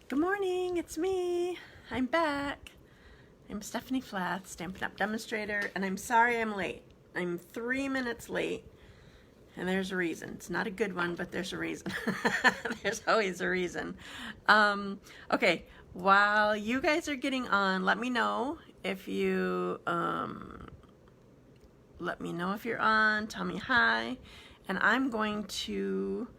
Good morning, it's me. I'm back. I'm Stephanie Flath, Stampin' Up demonstrator, and I'm sorry I'm late. I'm 3 minutes late, and there's a reason. It's not a good one, but there's a reason. There's always a reason. Okay, while you guys are getting on, let me know if you, let me know if you're on, tell me hi, and I'm going to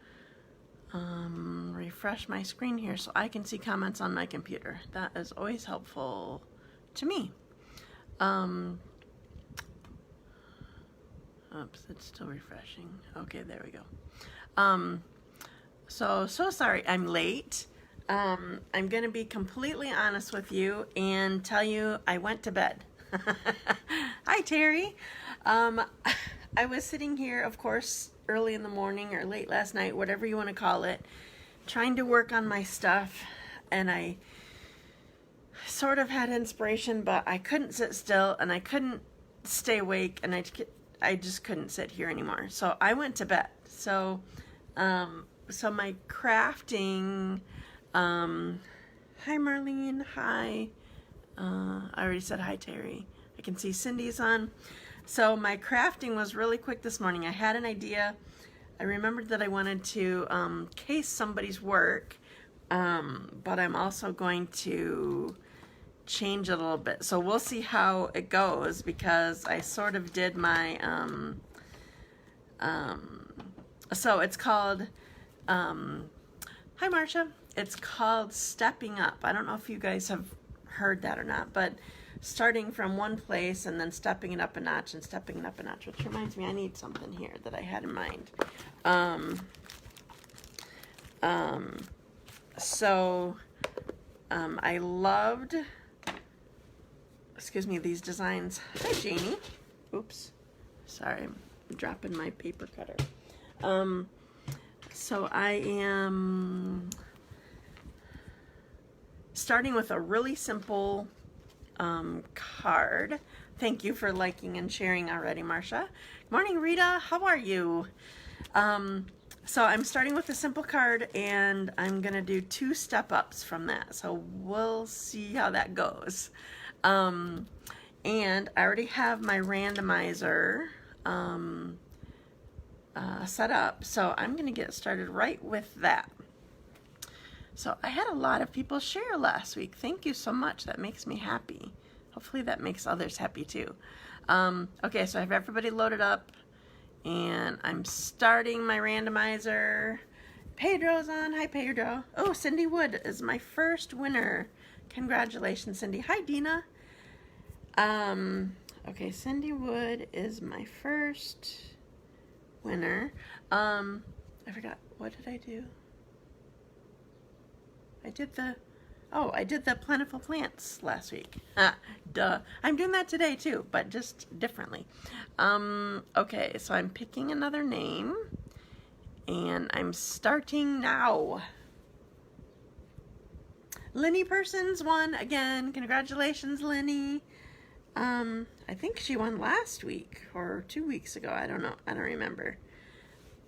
refresh my screen here so I can see comments on my computer. That is always helpful to me. Oops, it's still refreshing. Okay, there we go. So sorry I'm late. I'm gonna be completely honest with you and tell you I went to bed. Hi, Terry. I was sitting here, of course, early in the morning or late last night, whatever you want to call it, trying to work on my stuff, and I sort of had inspiration, but I couldn't sit still and I couldn't stay awake, and I just couldn't sit here anymore. So I went to bed. So my crafting, hi Marlene, hi, I already said hi Terry. I can see Cindy's on. So my crafting was really quick this morning. I had an idea. I remembered that I wanted to case somebody's work, but I'm also going to change it a little bit. So we'll see how it goes, because I sort of did my, so it's called, hi Marcia, it's called Stepping Up. I don't know if you guys have heard that or not, but starting from one place and then stepping it up a notch and stepping it up a notch, which reminds me I need something here that I had in mind. I loved, excuse me, these designs. Hi Janie. Oops, sorry, I'm dropping my paper cutter. So I am starting with a really simple card. Thank you for liking and sharing already, Marcia. Good morning, Rita. How are you? So I'm starting with a simple card, and I'm gonna do 2 step-ups from that. So we'll see how that goes. And I already have my randomizer set up, so I'm gonna get started right with that. So I had a lot of people share last week. Thank you so much. That makes me happy. Hopefully that makes others happy too. Okay, so I have everybody loaded up, and I'm starting my randomizer. Pedro's on. Hi, Pedro. Oh, Cindy Wood is my first winner. Congratulations, Cindy. Hi, Dina. Okay, Cindy Wood is my first winner. I forgot. What did I do? I did the Plentiful Plants last week. Duh. I'm doing that today too, but just differently. Okay, so I'm picking another name, and I'm starting now. Lynnie Persons won again. Congratulations, Lynnie. I think she won last week or 2 weeks ago. I don't know. I don't remember.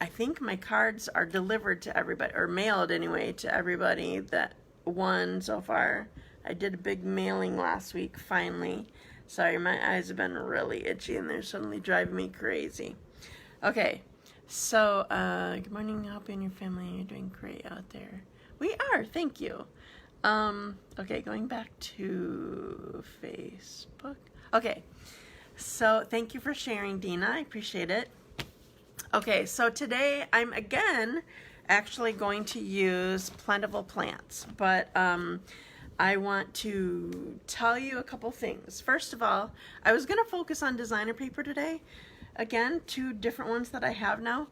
I think my cards are delivered to everybody, or mailed anyway, to everybody that won so far. I did a big mailing last week, finally. Sorry, my eyes have been really itchy, and they're suddenly driving me crazy. Okay, so, good morning. I hope you and your family are doing great out there. We are, thank you. Okay, going back to Facebook. Okay, so thank you for sharing, Dina. I appreciate it. Okay, so today I'm again actually going to use Plentiful Plants, but I want to tell you a couple things. First of all, I was going to focus on designer paper today. Again, 2 different ones that I have now.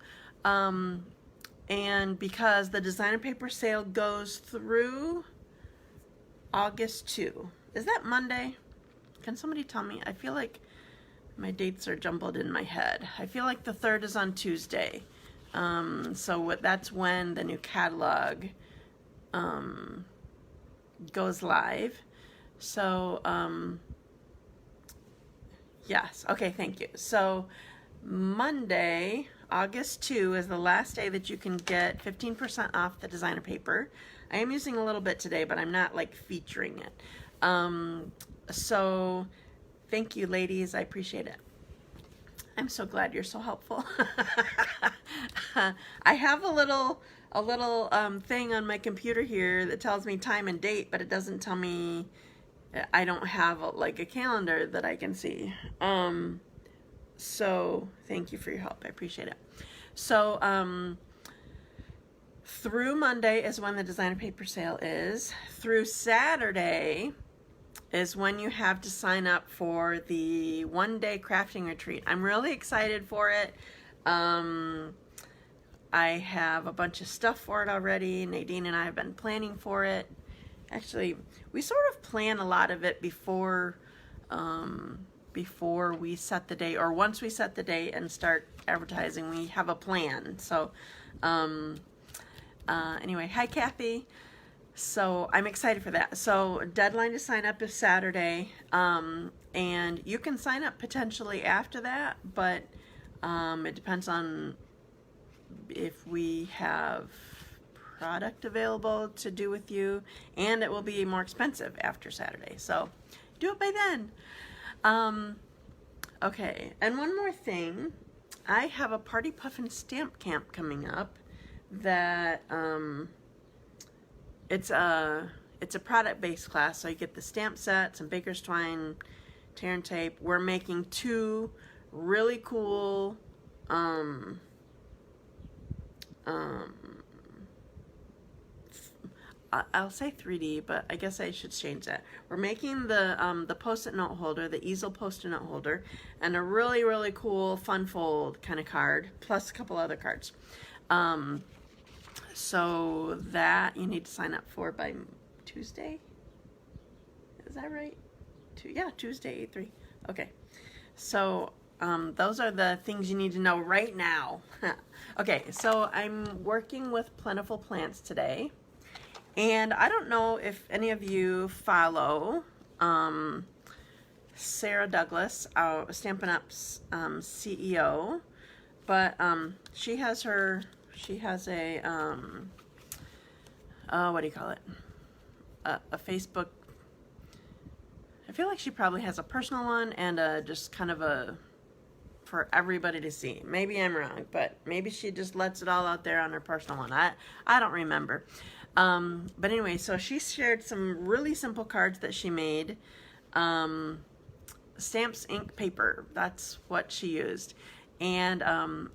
And because the designer paper sale goes through August 2. Is that Monday? Can somebody tell me? I feel like my dates are jumbled in my head. I feel like the 3rd is on Tuesday. So that's when the new catalog goes live. So, yes. Okay, thank you. So Monday, August 2 is the last day that you can get 15% off the designer paper. I am using a little bit today, but I'm not like featuring it. So thank you, ladies. I appreciate it. I'm so glad you're so helpful. I have a little thing on my computer here that tells me time and date, but it doesn't tell me. I don't have like a calendar that I can see. So thank you for your help. I appreciate it. So through Monday is when the designer paper sale is. Through Saturday is when you have to sign up for the one-day crafting retreat. I'm really excited for it. I have a bunch of stuff for it already. Nadine and I have been planning for it. Actually, we sort of plan a lot of it before we set the date, or once we set the date and start advertising, we have a plan. So anyway, hi Kathy. So I'm excited for that. So deadline to sign up is Saturday, and you can sign up potentially after that, but it depends on if we have product available to do with you, and it will be more expensive after Saturday. So do it by then. Okay, and one more thing. I have a Party Puffin Stamp Camp coming up that it's a product-based class, so you get the stamp set, some baker's twine, tear and tape. We're making 2 really cool I'll say 3D, but I guess I should change that. We're making the post-it note holder, the easel post-it note holder, and a really, really cool fun fold kind of card, plus a couple other cards. So that you need to sign up for by Tuesday. Is that right? Yeah, Tuesday, 8/3. Okay. So those are the things you need to know right now. Okay, so I'm working with Plentiful Plants today. And I don't know if any of you follow Sara Douglass, Stampin Up's CEO, but she has a what do you call it? A Facebook. I feel like she probably has a personal one and just kind of for everybody to see. Maybe I'm wrong, but maybe she just lets it all out there on her personal one. I don't remember. But anyway, so she shared some really simple cards that she made. Stamps, ink, paper. That's what she used. And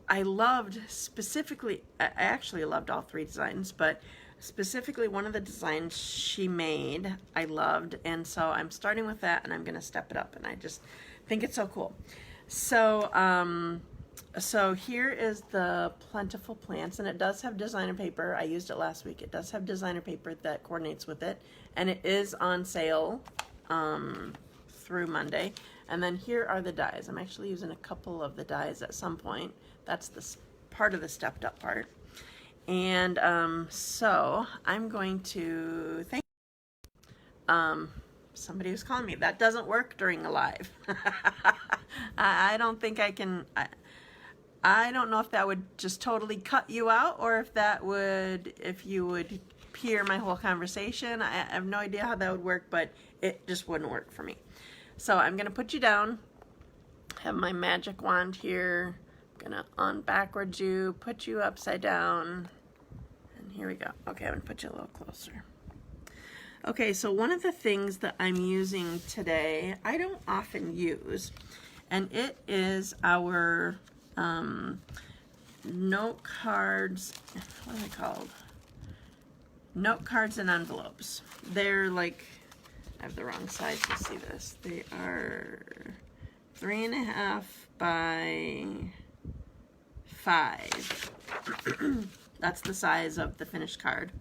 I loved specifically, I actually loved all 3 designs, but specifically one of the designs she made, I loved. And so I'm starting with that, and I'm going to step it up. And I just think it's so cool. So, so here is the Plentiful Plants, and it does have designer paper. I used it last week. It does have designer paper that coordinates with it, and it is on sale through Monday. And then here are the dies. I'm actually using a couple of the dies at some point. That's the part of the stepped up part. And so I'm going to thank somebody was calling me. That doesn't work during a live. I don't think I can. I don't know if that would just totally cut you out, or if that would, if you would hear my whole conversation. I have no idea how that would work, but it just wouldn't work for me. So I'm going to put you down. Have my magic wand here. I'm going to backwards you, put you upside down. And here we go. Okay, I'm going to put you a little closer. Okay, so one of the things that I'm using today, I don't often use, and it is our note cards. What are they called? Note cards and envelopes. They're like, I have the wrong size to see this. They are 3.5 by 5. That's the size of the finished card.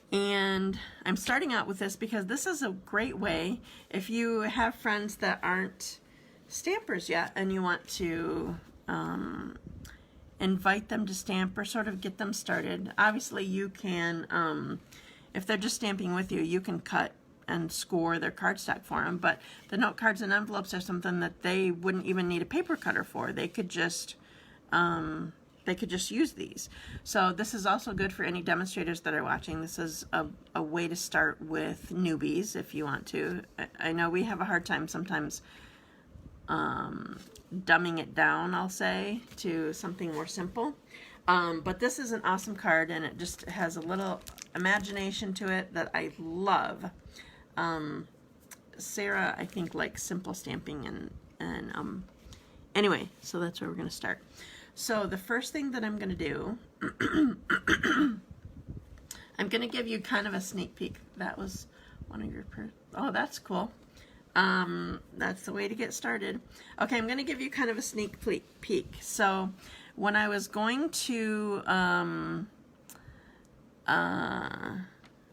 And I'm starting out with this because this is a great way if you have friends that aren't stampers yet and you want to invite them to stamp or sort of get them started. Obviously you can, if they're just stamping with you, you can cut and score their cardstock for them, but the note cards and envelopes are something that they wouldn't even need a paper cutter for. They could just they could just use these. So this is also good for any demonstrators that are watching. This is a way to start with newbies if you want to. I know we have a hard time sometimes dumbing it down, I'll say, to something more simple. But this is an awesome card, and it just has a little imagination to it that I love. Sarah, I think, likes simple stamping, and anyway, so that's where we're going to start. So the first thing that I'm going to do, I'm going to give you kind of a sneak peek. That was one of your, oh, that's cool. That's the way to get started. Okay, I'm going to give you kind of a sneak peek. So when I was going to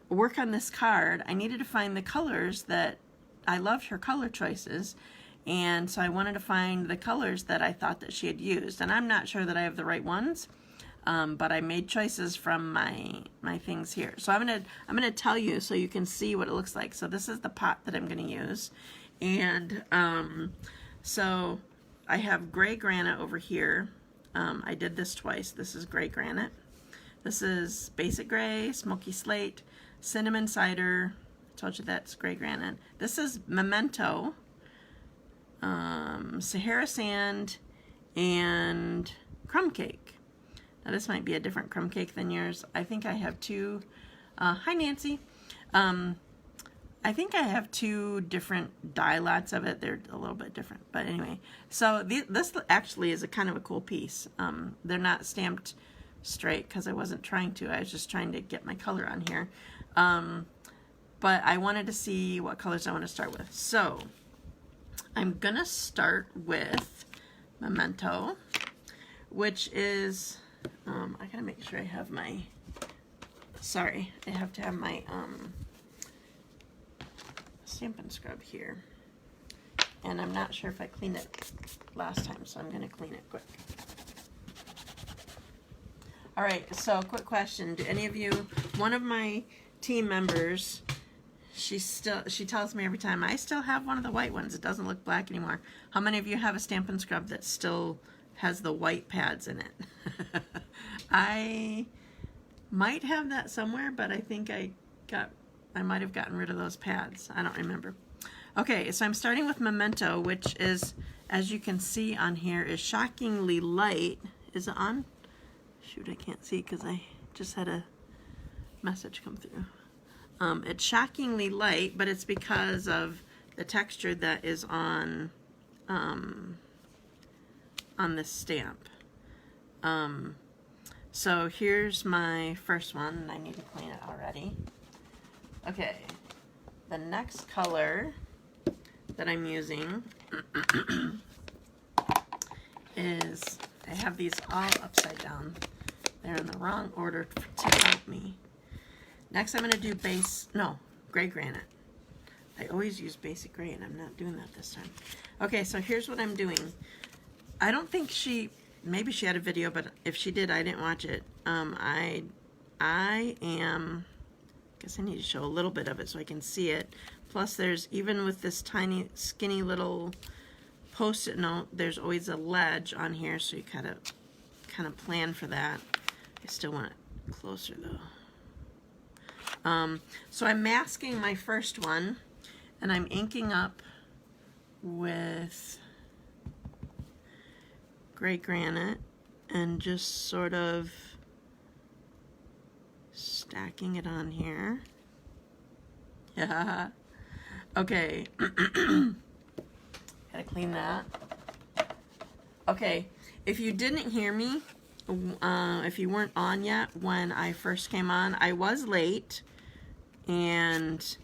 work on this card, I needed to find the colors that I loved her color choices. And so I wanted to find the colors that I thought that she had used. And I'm not sure that I have the right ones, but I made choices from my things here. So I'm gonna tell you so you can see what it looks like. So this is the pot that I'm gonna use. And so I have gray granite over here. I did this twice. This is gray granite. This is basic gray, smoky slate, cinnamon cider. I told you that's gray granite. This is memento. Sahara sand, and crumb cake. Now this might be a different crumb cake than yours. I think I have two. Hi Nancy. I think I have two different die lots of it. They're a little bit different, but anyway. So this actually is a kind of a cool piece. They're not stamped straight because I wasn't trying to. I was just trying to get my color on here. But I wanted to see what colors I want to start with. So I'm gonna start with memento, which is, I gotta make sure I have my, sorry, I have to have my Stampin' Scrub here. And I'm not sure if I cleaned it last time, so I'm gonna clean it quick. All right, so quick question. Do any of you, one of my team members, she tells me every time, I still have one of the white ones. It doesn't look black anymore. How many of you have a Stampin' Scrub that still has the white pads in it? I might have that somewhere, but I think I might have gotten rid of those pads. I don't remember. Okay, so I'm starting with memento, which is, as you can see on here, is shockingly light. Is it on? Shoot, I can't see because I just had a message come through. It's shockingly light, but it's because of the texture that is on this stamp. So here's my first one, and I need to clean it already. Okay, the next color that I'm using is, I have these all upside down. They're in the wrong order to help me. Next I'm going to do gray granite. I always use basic gray, and I'm not doing that this time. Okay, so here's what I'm doing. I don't think maybe she had a video, but if she did, I didn't watch it. I guess I need to show a little bit of it so I can see it. Plus there's, even with this tiny, skinny little Post-it note, there's always a ledge on here, so you kind of plan for that. I still want it closer though. So I'm masking my first one, and I'm inking up with gray granite and just sort of stacking it on here. Yeah. Okay. Gotta clean that. Okay, if you didn't hear me, if you weren't on yet when I first came on, I was late, and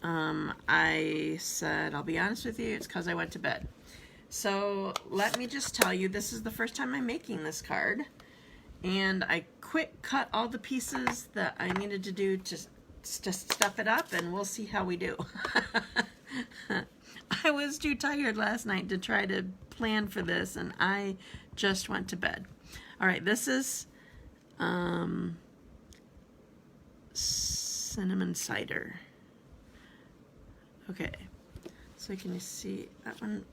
I said, I'll be honest with you, it's because I went to bed. So let me just tell you, this is the first time I'm making this card, and I cut all the pieces that I needed to do to stuff it up, and we'll see how we do. I was too tired last night to try to plan for this, and I just went to bed. All right, this is cinnamon cider. Okay, so can you see that one?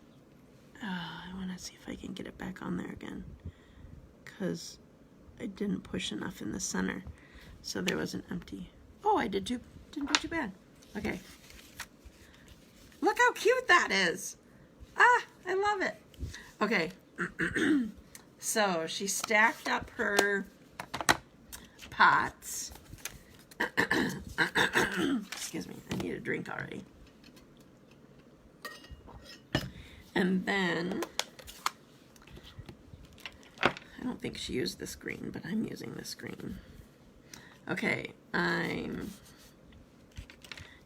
I want to see if I can get it back on there again, because I didn't push enough in the center, so there was an empty. Oh, I didn't do too bad. Okay. Look how cute that is. Ah, I love it. Okay. So she stacked up her pots. Excuse me, I need a drink already. And then, I don't think she used this green, but I'm using this green. Okay, I'm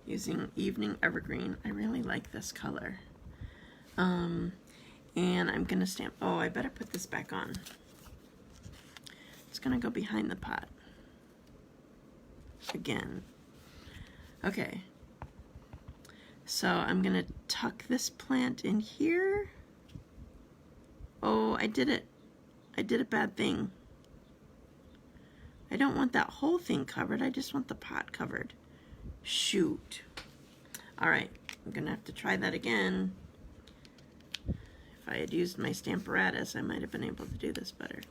using Evening Evergreen. I really like this color. And I'm gonna stamp, oh, I better put this back on. It's gonna go behind the pot. Again. Okay. So I'm gonna tuck this plant in here. Oh, I did it. I did a bad thing. I don't want that whole thing covered. I just want the pot covered. Shoot. All right, I'm gonna have to try that again. If I had used my Stamparatus, I might have been able to do this better.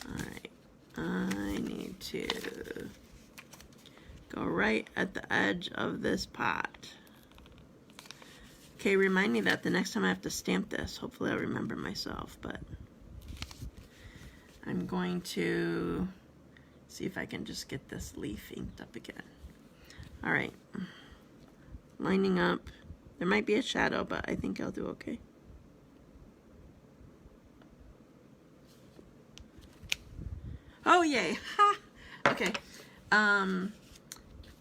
All right, I need to go right at the edge of this pot. Okay, remind me that the next time I have to stamp this. Hopefully I'll remember myself, but I'm going to see if I can just get this leaf inked up again. All right, lining up. There might be a shadow, but I think I'll do okay. Oh, yay. Ha! Okay.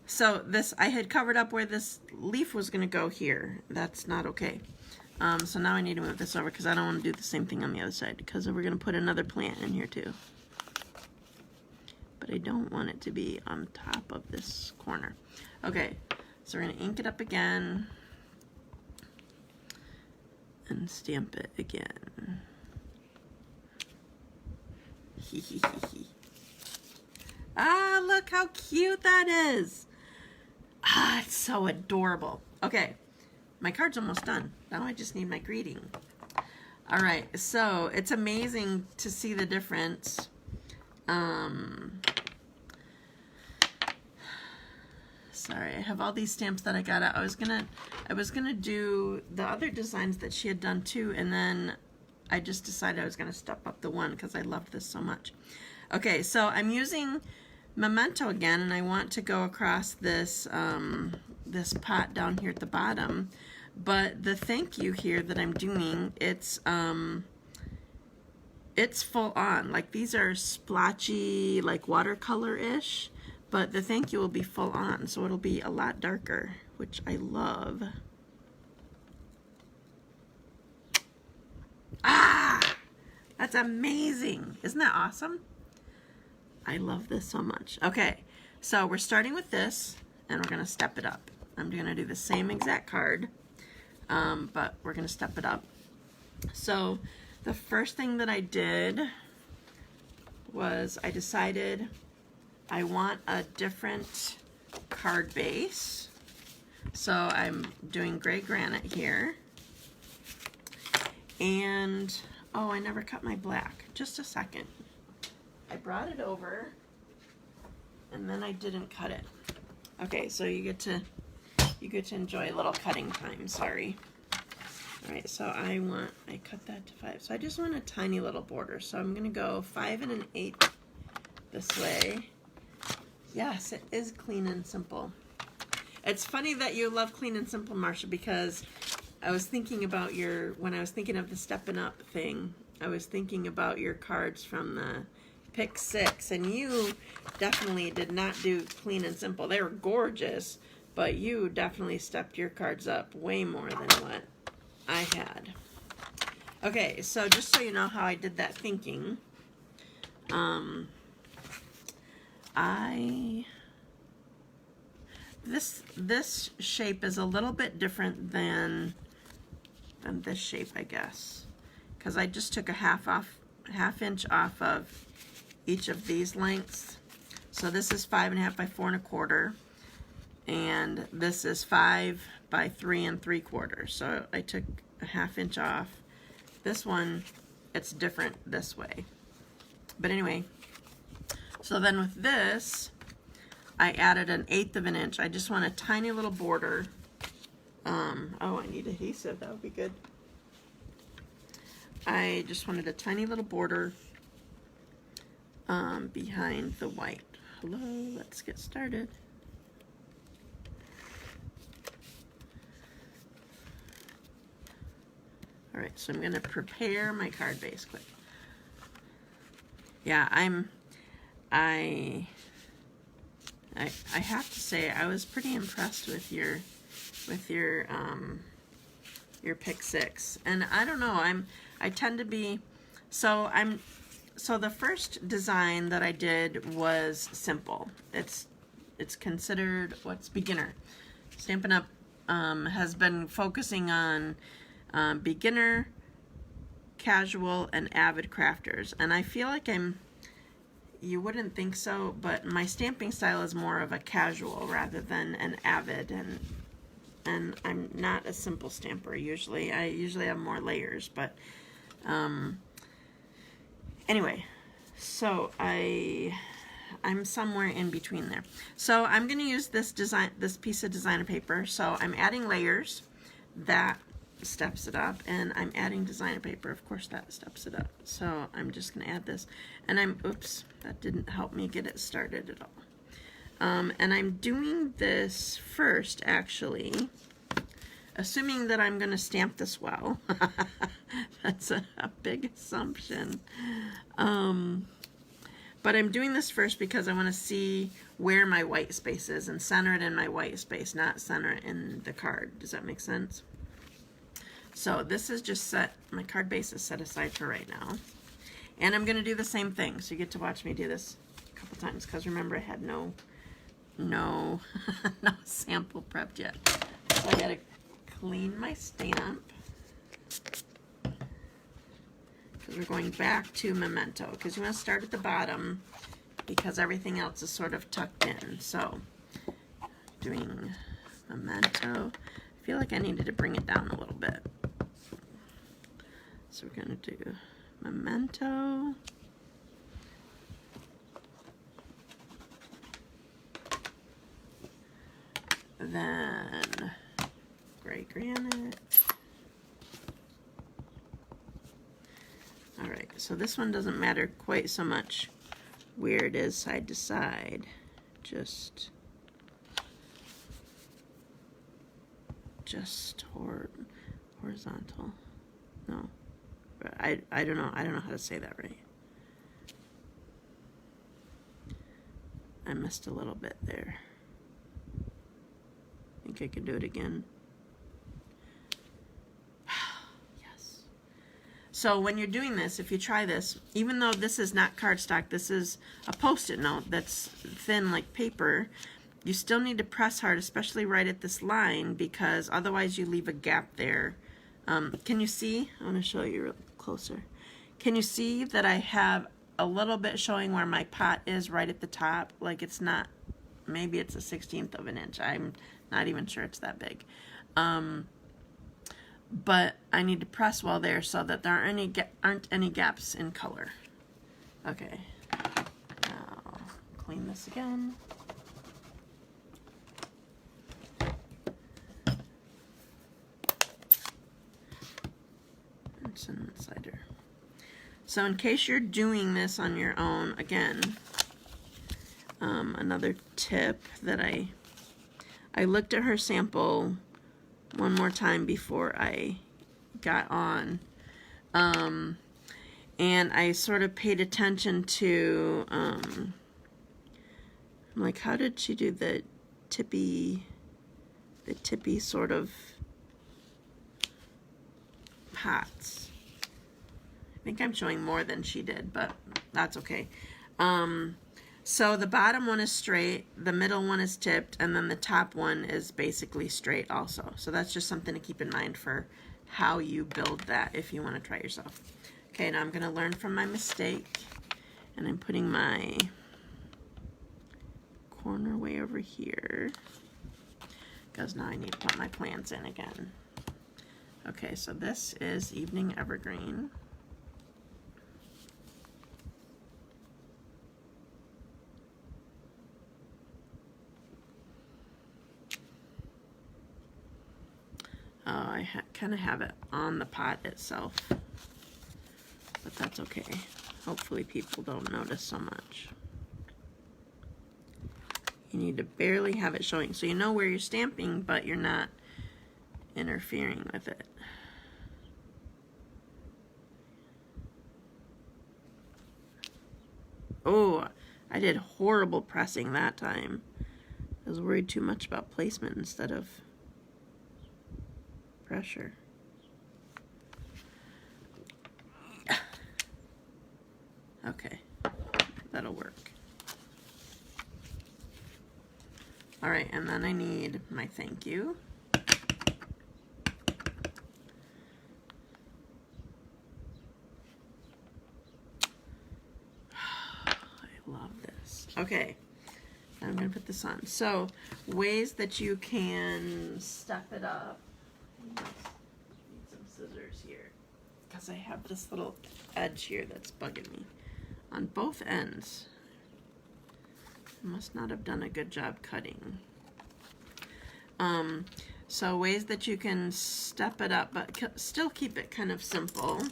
So this, I had covered up where this leaf was going to go here. That's not okay. So now I need to move this over because I don't want to do the same thing on the other side because we're going to put another plant in here too. But I don't want it to be on top of this corner. Okay, so we're going to ink it up again and stamp it again. Ah, look how cute that is. Ah, it's so adorable. Okay, my card's almost done. Now I just need my greeting. All right, so it's amazing to see the difference. Sorry, I have all these stamps that I got out. I was gonna do the other designs that she had done too, and then I just decided I was gonna step up the one because I loved this so much. Okay, so I'm using Memento again, and I want to go across this this pot down here at the bottom. But the thank you here that I'm doing, it's full on. Like these are splotchy, like watercolor-ish, but the thank you will be full on, so it'll be a lot darker, which I love. Ah, that's amazing. Isn't that awesome? I love this so much. Okay, so we're starting with this, and we're gonna step it up. I'm gonna do the same exact card, but we're gonna step it up. So the first thing that I did was I decided I want a different card base. So I'm doing gray granite here. And, oh, I never cut my black. Just a second. I brought it over, and then I didn't cut it. Okay, so you get to enjoy a little cutting time. Sorry. All right, so I cut that to 5. So I just want a tiny little border. So I'm gonna go 5 1/8 this way. Yes, it is clean and simple. It's funny that you love clean and simple, Marcia, because I was thinking about when I was thinking of the Stampin' Up thing, I was thinking about your cards from the Pick 6, and you definitely did not do clean and simple. They were gorgeous, but you definitely stepped your cards up way more than what I had. Okay, so just so you know how I did that thinking, this shape is a little bit different than this shape, I guess, because I just took a half inch off of each of these lengths. So this is 5 1/2 by 4 1/4, and this is 5 by 3 3/4. So I took a half inch off. This one, it's different this way. But anyway, so then with this, I added 1/8 of an inch. I just want a tiny little border. Oh, I need adhesive. That would be good. I just wanted a tiny little border behind the white. Hello, let's get started. All right, so I'm going to prepare my card base quick. Yeah, I have to say I was pretty impressed with your pick 6, and I don't know, I tend to be, so the first design that I did was simple. It's considered what's beginner. Stampin' Up has been focusing on beginner, casual, and avid crafters, and I feel like you wouldn't think so, but my stamping style is more of a casual rather than an avid, and I'm not a simple stamper usually. I usually have more layers, but anyway, so I'm somewhere in between there. So I'm going to use this piece of designer paper. So I'm adding layers. That steps it up, and I'm adding designer paper. Of course, that steps it up. So I'm just going to add this, and oops, that didn't help me get it started at all. And I'm doing this first, actually, assuming that I'm going to stamp this well. That's a big assumption. But I'm doing this first because I want to see where my white space is and center it in my white space, not center it in the card. Does that make sense? So this is just set, my card base is set aside for right now. And I'm going to do the same thing. So you get to watch me do this a couple times, because remember I had no sample prepped yet. So I got to clean my stamp, because we're going back to memento, because you want to start at the bottom because everything else is sort of tucked in. So doing memento, I feel like I needed to bring it down a little bit. So we're going to do memento, then gray granite. All right, so this one doesn't matter quite so much where it is side to side, just horizontal. No, I don't know how to say that right. I missed a little bit there. I think I could do it again. Yes. So when you're doing this, if you try this, even though this is not cardstock, this is a Post-it note that's thin like paper, you still need to press hard, especially right at this line, because otherwise you leave a gap there. Can you see? I want to show you real closer. Can you see that I have a little bit showing where my pot is right at the top? Like it's not, maybe it's a 1/16 of an inch. I'm not even sure it's that big. But I need to press well there so that there aren't any gaps in color. Okay, now clean this again. And cinnamon cider. So in case you're doing this on your own, again, another tip that I looked at her sample one more time before I got on, and I sort of paid attention to, I'm like, how did she do the tippy sort of pots? I think I'm showing more than she did, but that's okay. So the bottom one is straight, the middle one is tipped, and then the top one is basically straight also. So that's just something to keep in mind for how you build that if you want to try yourself. Okay, now I'm going to learn from my mistake, and I'm putting my corner way over here, because now I need to put my plants in again. Okay, so this is Evening Evergreen. I kind of have it on the pot itself, but that's okay. Hopefully people don't notice so much. You need to barely have it showing, so you know where you're stamping, but you're not interfering with it. Oh, I did horrible pressing that time. I was worried too much about placement instead of pressure. Okay, that'll work. All right, and then I need my thank you. I love this. Okay, I'm gonna put this on. So, ways that you can step it up. I need some scissors here because I have this little edge here that's bugging me on both ends. I must not have done a good job cutting. So ways that you can step it up but still keep it kind of simple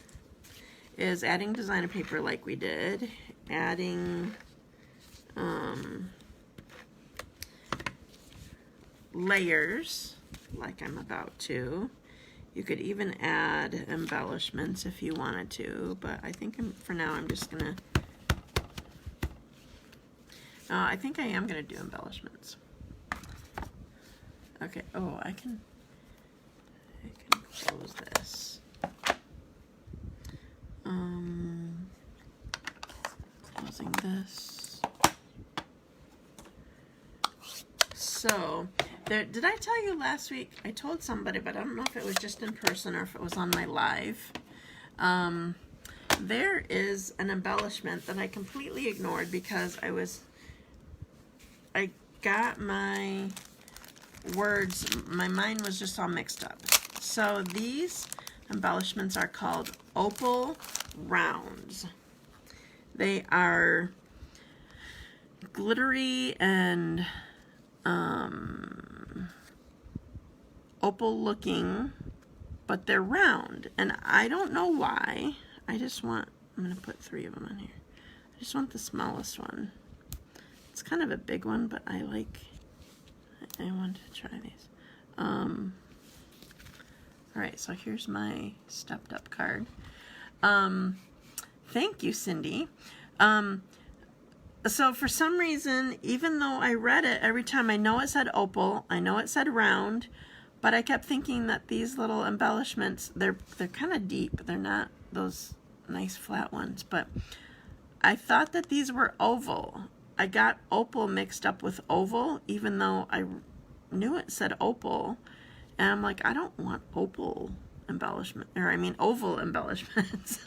is adding designer paper like we did, adding layers like I'm about to. You could even add embellishments if you wanted to, but I think for now I'm just gonna I think I am going to do embellishments. Okay, oh, I can close this. Closing this. So, did I tell you last week? I told somebody, but I don't know if it was just in person or if it was on my live. There is an embellishment that I completely ignored because I got my words, my mind was just all mixed up. So these embellishments are called Opal Rounds. They are glittery and opal looking, but they're round. And I don't know why. I'm going to put 3 of them in here. I just want the smallest one. It's kind of a big one, but I want to try these. Alright, so here's my stepped up card. Thank you, Cindy. So for some reason, even though I read it every time, I know it said opal, I know it said round, but I kept thinking that these little embellishments, they're kind of deep. They're not those nice flat ones, but I thought that these were oval. I got opal mixed up with oval, even though I knew it said opal, and I'm like, I don't want opal embellishment, or I mean oval embellishments.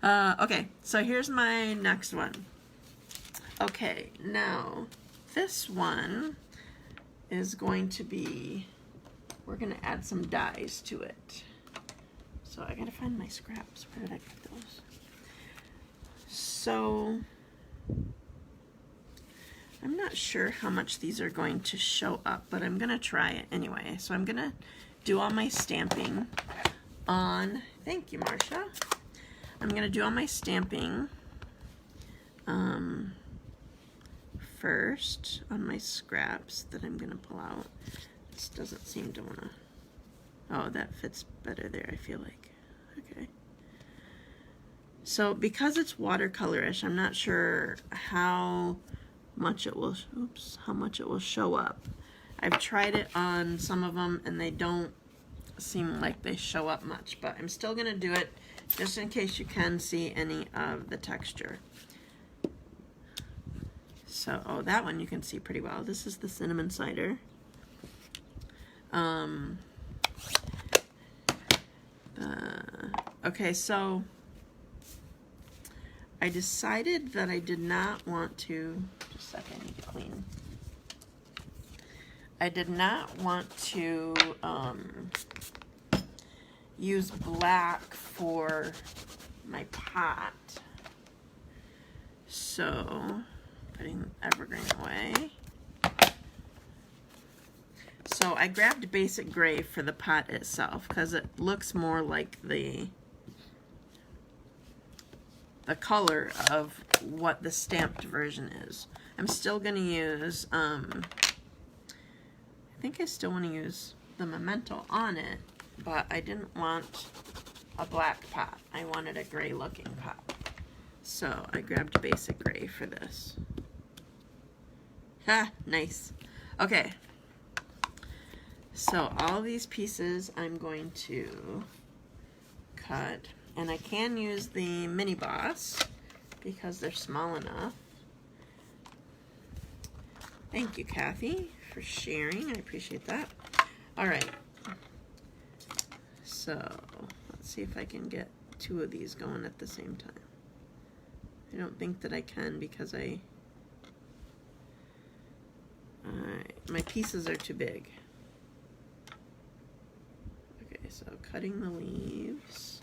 Okay, so here's my next one. Okay, now this one is going to be, we're going to add some dies to it. So I gotta find my scraps. Where did I put those? So I'm not sure how much these are going to show up, but I'm gonna try it anyway. So I'm gonna do all my stamping on, thank you, Marcia. I'm gonna do all my stamping first on my scraps that I'm gonna pull out. This doesn't seem to wanna, oh, that fits better there, I feel like. Okay. So because it's watercolorish, I'm not sure how much it will, how much it will show up. I've tried it on some of them and they don't seem like they show up much, but I'm still gonna do it just in case you can see any of the texture. So, oh, that one you can see pretty well. This is the cinnamon cider. Okay, so I decided that I did not want to, just a second, I need to clean. I did not want to use black for my pot. So, putting Evergreen away. So I grabbed basic gray for the pot itself because it looks more like the color of what the stamped version is. I'm still going to use, I think I still want to use the Memento on it, but I didn't want a black pot. I wanted a gray looking pot. So I grabbed basic gray for this. Ha, nice. Okay. So all these pieces I'm going to cut, and I can use the mini boss because they're small enough. Thank you, Kathy, for sharing. I appreciate that. All right. So let's see if I can get 2 of these going at the same time. I don't think that I can because alright, my pieces are too big. Okay, so cutting the leaves.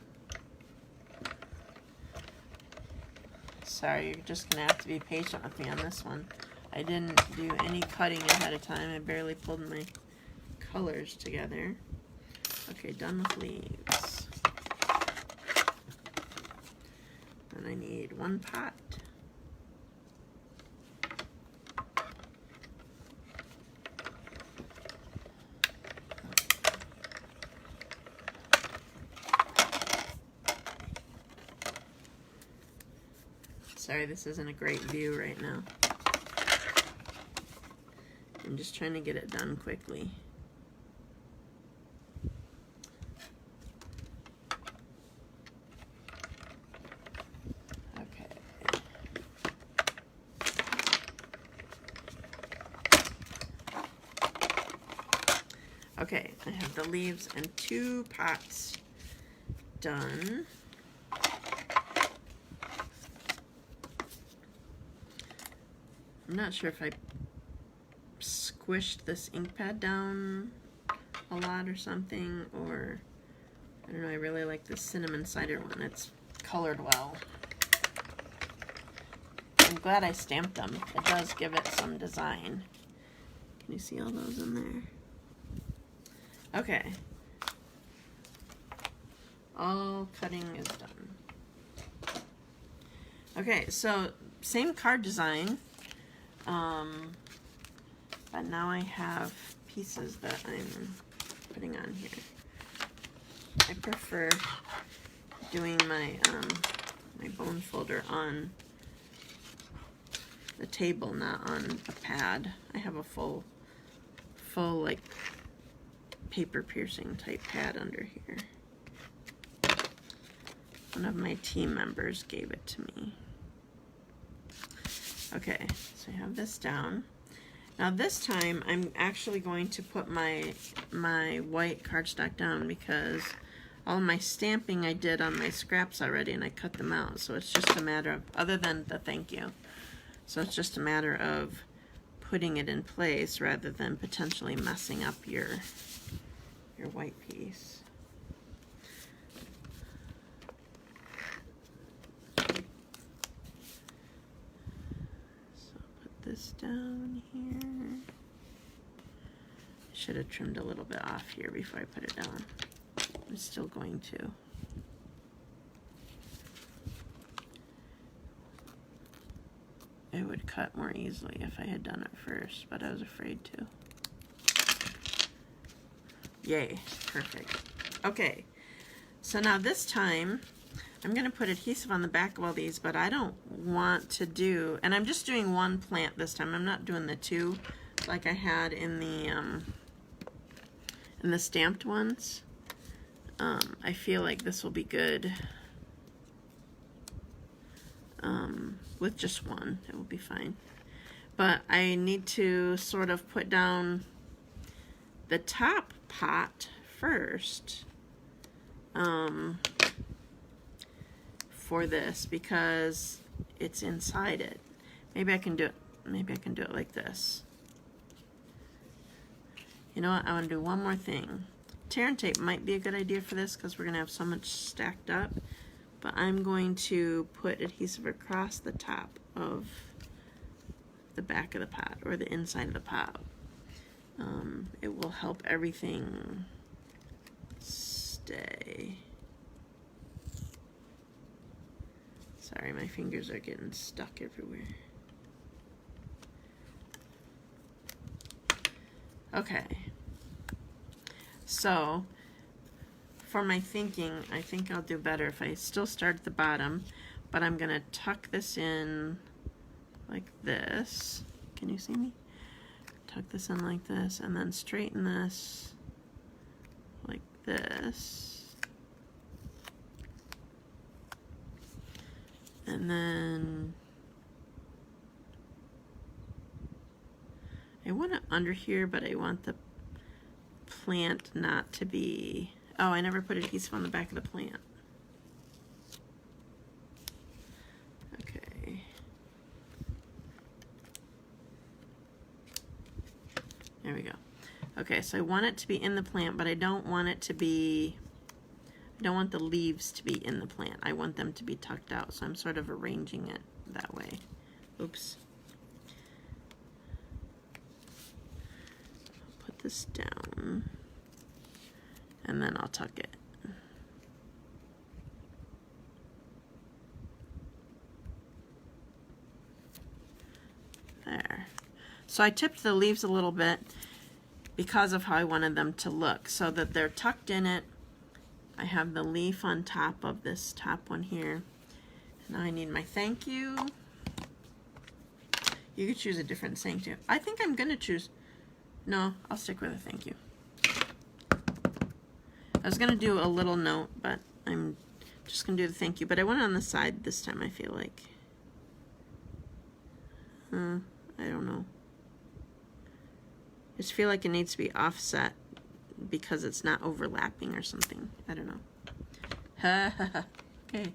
Sorry, you're just gonna have to be patient with me on this one. I didn't do any cutting ahead of time. I barely pulled my colors together. Okay, done with leaves. And I need 1 pot. Sorry, this isn't a great view right now. I'm just trying to get it done quickly. Okay, I have the leaves and 2 pots done. I'm not sure if I squished this ink pad down a lot or something, or I don't know, I really like this cinnamon cider one. It's colored well. I'm glad I stamped them. It does give it some design. Can you see all those in there? Okay. All cutting is done. Okay, so same card design, but now I have pieces that I'm putting on here. I prefer doing my my bone folder on the table, not on a pad. I have a full like paper piercing type pad under here. One of my team members gave it to me. Okay, so I have this down. Now this time I'm actually going to put my white cardstock down because all my stamping I did on my scraps already and I cut them out. So it's just a matter of, other than the thank you, so it's just a matter of putting it in place rather than potentially messing up your white piece. So put this down here. I should have trimmed a little bit off here before I put it down. I'm still going to. It would cut more easily if I had done it first, but I was afraid to. Yay, perfect. Okay, so now this time I'm going to put adhesive on the back of all these, but I don't want to do, and I'm just doing 1 plant this time. I'm not doing the 2 like I had in the stamped ones. I feel like this will be good with just 1. It will be fine. But I need to sort of put down the top pot first for this because it's inside it. Maybe I can do it. Maybe I can do it like this. You know what? I want to do one more thing. Tear and tape might be a good idea for this because we're going to have so much stacked up. But I'm going to put adhesive across the top of the back of the pot or the inside of the pot. It will help everything stay. Sorry, my fingers are getting stuck everywhere. Okay. So, for my thinking, I think I'll do better if I still start at the bottom, but I'm going to tuck this in like this. Can you see me? Tuck this in like this, and then straighten this like this. And then I want it under here, but I want the plant not to be... Oh, I never put adhesive on the back of the plant. Okay. There we go. Okay, so I want it to be in the plant, but I don't want it to be... I don't want the leaves to be in the plant. I want them to be tucked out, so I'm sort of arranging it that way. Oops. Put this down, and then I'll tuck it. There. So I tipped the leaves a little bit because of how I wanted them to look, so that they're tucked in it. I have the leaf on top of this top one here. Now I need my thank you. You could choose a different thank you. I think I'm gonna choose, no, I'll stick with a thank you. I was gonna do a little note, but I'm just gonna do the thank you. But I want it on the side this time, I feel like. I don't know. I just feel like it needs to be offset because it's not overlapping or something. I don't know. Okay.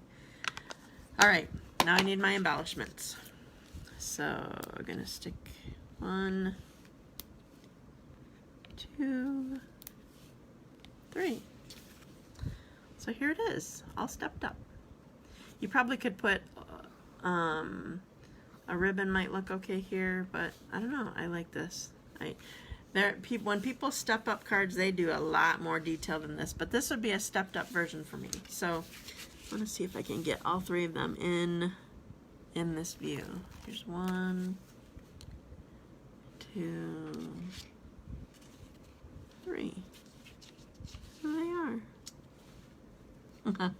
All right, now I need my embellishments. So I'm gonna stick 1, 2, 3. So here it is, all stepped up. You probably could put a ribbon might look okay here, but I don't know. I like this. When people step up cards, they do a lot more detail than this, but this would be a stepped up version for me. So I want to see if I can get all 3 of them in this view. Here's 1, 2, 3. There they are.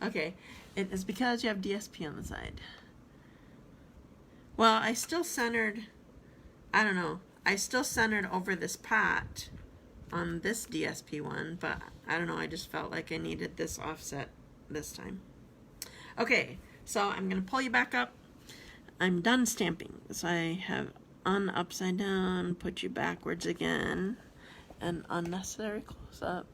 Okay, it is because you have DSP on the side. Well, I still centered, I don't know, I still centered over this pot on this DSP one, but I don't know, I just felt like I needed this offset this time. Okay, so I'm going to pull you back up. I'm done stamping. So I have upside down, put you backwards again, and unnecessary close up.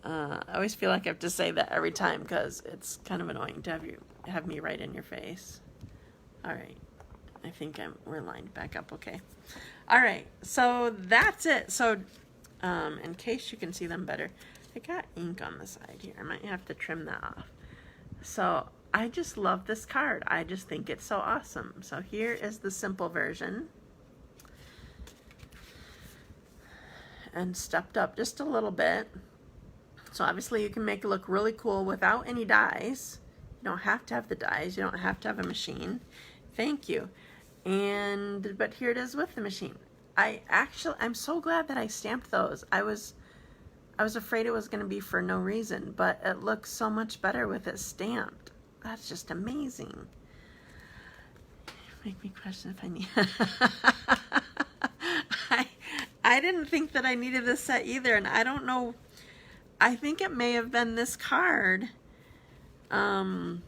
I always feel like I have to say that every time because it's kind of annoying to have me right in your face. All right. I think we're lined back up okay. All right, so that's it. So in case you can see them better, I got ink on the side here. I might have to trim that off. So I just love this card. I just think it's so awesome. So here is the simple version. And stepped up just a little bit. So obviously you can make it look really cool without any dies. You don't have to have the dies. You don't have to have a machine. Thank you. But here it is with the machine. I'm so glad that I stamped those. I was afraid it was going to be for no reason, but it looks so much better with it stamped. That's just amazing. Make me question if I need. I didn't think that I needed this set either, and I don't know. I think it may have been this card from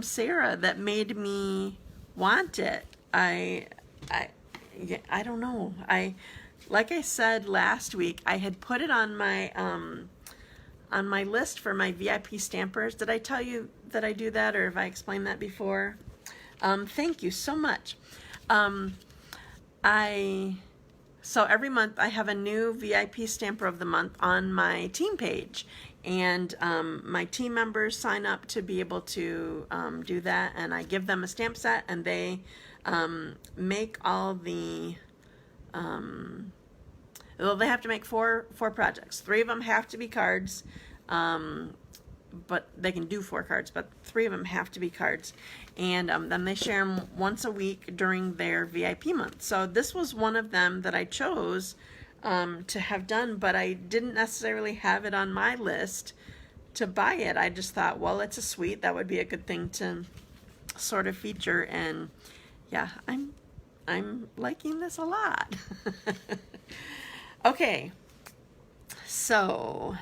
Sara that made me want it. I don't know. Like I said last week, I had put it on my list for my VIP stampers. Did I tell you that I do that, or have I explained that before? Thank you so much. So every month I have a new VIP stamper of the month on my team page, and my team members sign up to be able to do that, and I give them a stamp set, and they make all the Well, they have to make four projects. 3 of them have to be cards, but they can do 4 cards, but 3 of them have to be cards. And then they share them once a week during their VIP month. So this was one of them that I chose to have done, but I didn't necessarily have it on my list to buy it. I just thought, well, it's a suite. That would be a good thing to sort of feature. And yeah, I'm liking this a lot. Okay, so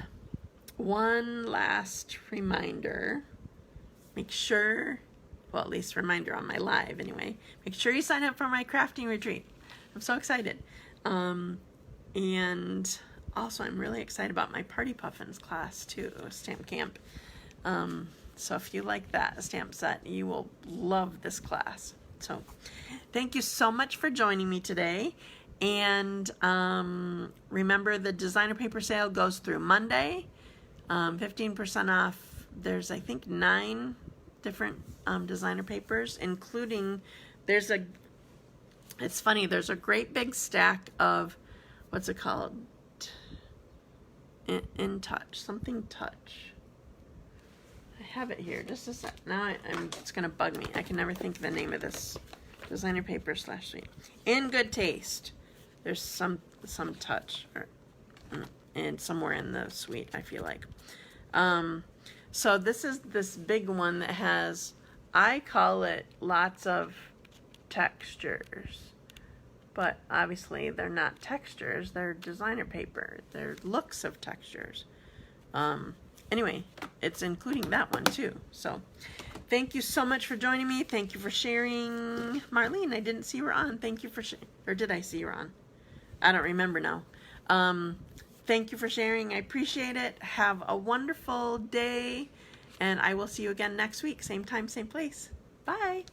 one last reminder. Make sure, well, at least reminder on my live anyway. Make sure you sign up for my crafting retreat. I'm so excited. And also I'm really excited about my Party Puffins class too, Stamp Camp. So if you like that stamp set, you will love this class. So thank you so much for joining me today. And remember, the designer paper sale goes through Monday. 15% off. There's, I think, 9 different designer papers, including, it's funny, there's a great big stack of, what's it called? In Touch, something Touch. I have it here, just a sec. Now it's going to bug me. I can never think of the name of this designer paper / suite. In Good Taste. There's some Touch, and somewhere in the suite, I feel like. So this is this big one that has, I call it lots of textures, but obviously they're not textures, they're designer paper. They're looks of textures. Anyway, it's including that one too. So thank you so much for joining me. Thank you for sharing. Marlene, I didn't see you were on. Thank you for or did I see you were on? I don't remember now. Thank you for sharing. I appreciate it. Have a wonderful day, and I will see you again next week. Same time, same place. Bye.